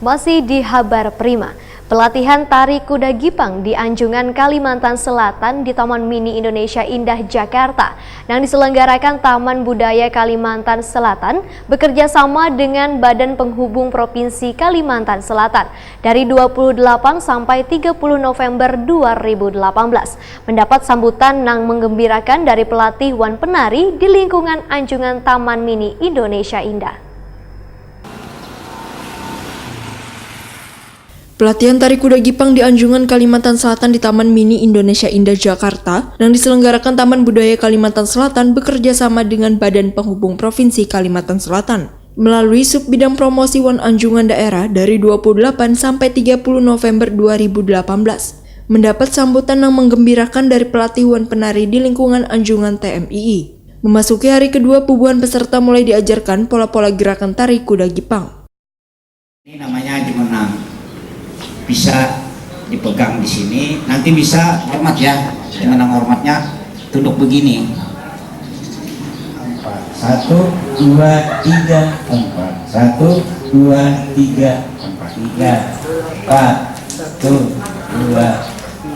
Masih di Habar Prima, pelatihan tari kuda gipang di Anjungan, Kalimantan Selatan di Taman Mini Indonesia Indah, Jakarta yang diselenggarakan Taman Budaya Kalimantan Selatan bekerja sama dengan Badan Penghubung Provinsi Kalimantan Selatan dari 28 sampai 30 November 2018 mendapat sambutan yang menggembirakan dari pelatih Wan Penari di lingkungan Anjungan Taman Mini Indonesia Indah. Pelatihan tari kuda gipang di Anjungan, Kalimantan Selatan di Taman Mini Indonesia Indah, Jakarta yang diselenggarakan Taman Budaya Kalimantan Selatan bekerja sama dengan Badan Penghubung Provinsi Kalimantan Selatan melalui Sub Bidang Promosi Wan Anjungan Daerah dari 28 sampai 30 November 2018 mendapat sambutan yang menggembirakan dari pelatih Wan Penari di lingkungan Anjungan TMII. Memasuki hari kedua, puluhan peserta mulai diajarkan pola-pola gerakan tari kuda gipang. Ini namanya jemenang. Bisa dipegang di sini, nanti bisa hormat ya, dengan hormatnya duduk begini. 1, 2, 3, 4. 1, 2, 3, 4. 1, 2,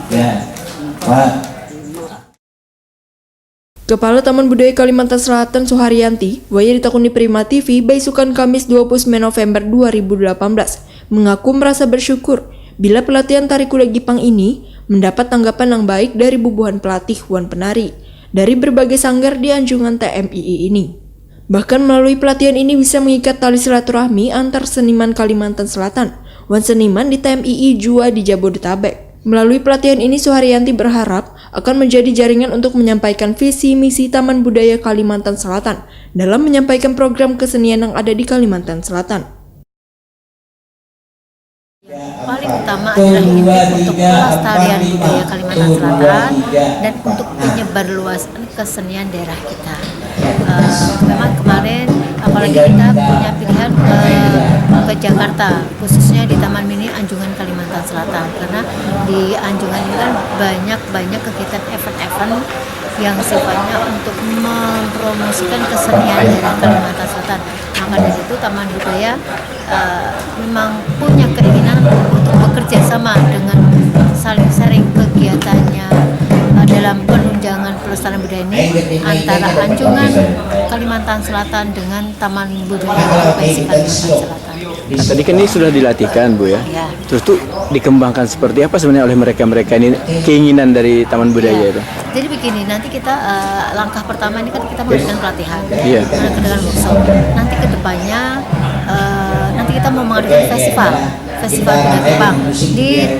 3, 4. Kepala Taman Budaya Kalimantan Selatan Suharyanti, waya ditakuni Prima TV, Baisukan Kamis 29 November 2018, mengaku merasa bersyukur bila pelatihan tari kuda gipang ini mendapat tanggapan yang baik dari bubuhan pelatih Wan Penari dari berbagai sanggar di Anjungan TMII ini. Bahkan melalui pelatihan ini bisa mengikat tali silaturahmi antar seniman Kalimantan Selatan, Wan seniman di TMII Jua di Jabodetabek. Melalui pelatihan ini Suharyanti berharap akan menjadi jaringan untuk menyampaikan visi misi Taman Budaya Kalimantan Selatan dalam menyampaikan program kesenian yang ada di Kalimantan Selatan. Paling utama adalah ini untuk pelestarian budaya Kalimantan Selatan dan untuk penyebar luasan kesenian daerah kita. Memang kemarin apalagi kita punya pilihan ke Jakarta, khususnya di Taman Mini Anjungan Kalimantan Selatan, karena di Anjungan ini kan banyak kegiatan event-event yang sifatnya untuk mempromosikan kesenian daerah Kalimantan Selatan. Maka dari itu Taman Budaya memang punya keinginan untuk bekerja sama dengan saling sharing kegiatannya dalam penunjangan pelestarian budaya ini antara Anjungan Kalimantan Selatan dengan Taman Budaya Provinsi Kalimantan Selatan. Tadi kan ini sudah dilatihkan, Bu ya. Terus tuh dikembangkan seperti apa sebenarnya oleh mereka ini keinginan dari Taman Budaya itu? Jadi begini, nanti kita langkah pertama ini kan kita mengadakan pelatihan, dengan workshop. Nanti kedepannya nanti kita mau mengadakan festival kuda gipang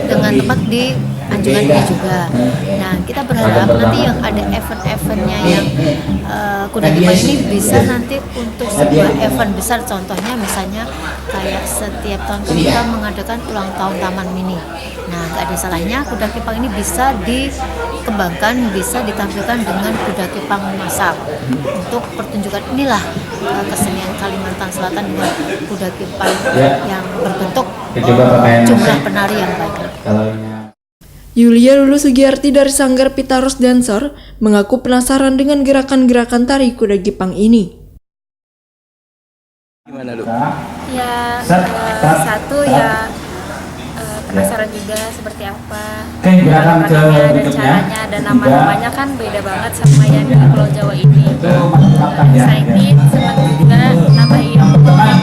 dengan tempat di Anjungan ini juga. Nah, kita berharap nanti yang ada event-eventnya yang kuda gipang ini bisa nanti untuk sebuah event besar, contohnya misalnya kayak setiap tahun kita mengadakan ulang tahun Taman Mini. Nah, nggak ada salahnya kuda gipang ini bisa dikembangkan, bisa ditampilkan dengan kuda gipang massal untuk pertunjukan inilah kesenian Kalimantan Selatan dengan kuda gipang yang berbentuk jumlah penari yang banyak. Yulia Lulu Sugiyarti dari Sanggar Pitaros Dancer mengaku penasaran dengan gerakan-gerakan tari kuda gipang ini. Gimana, Lu? Ya, satu ya penasaran juga seperti apa gerakannya dan caranya, dan nama-namanya kan beda banget sama yang di Pulau Jawa ini. Excited, senang juga nambahin teman.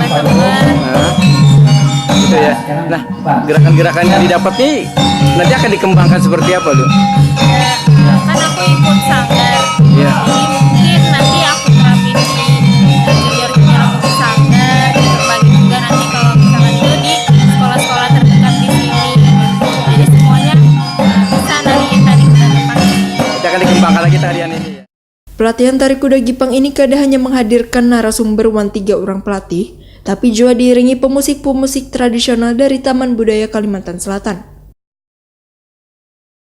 Gitu ya. Nah, gerakan-gerakan yang didapat nih nanti akan dikembangkan seperti apa, Lu? Ya, kan aku ikut sanggar. Iya. Jadi mungkin nanti aku terapin di junior-junior aku di sanggar, berbagi juga nanti kalau misalkan itu di sekolah-sekolah terdekat di sini. Jadi semuanya bisa nariin tari kuda gipang. Nanti akan dikembangkan lagi tarian ini. Pelatihan tari kuda gipang ini kada hanya menghadirkan narasumber 3 orang pelatih, tapi juga diiringi pemusik-pemusik tradisional dari Taman Budaya Kalimantan Selatan.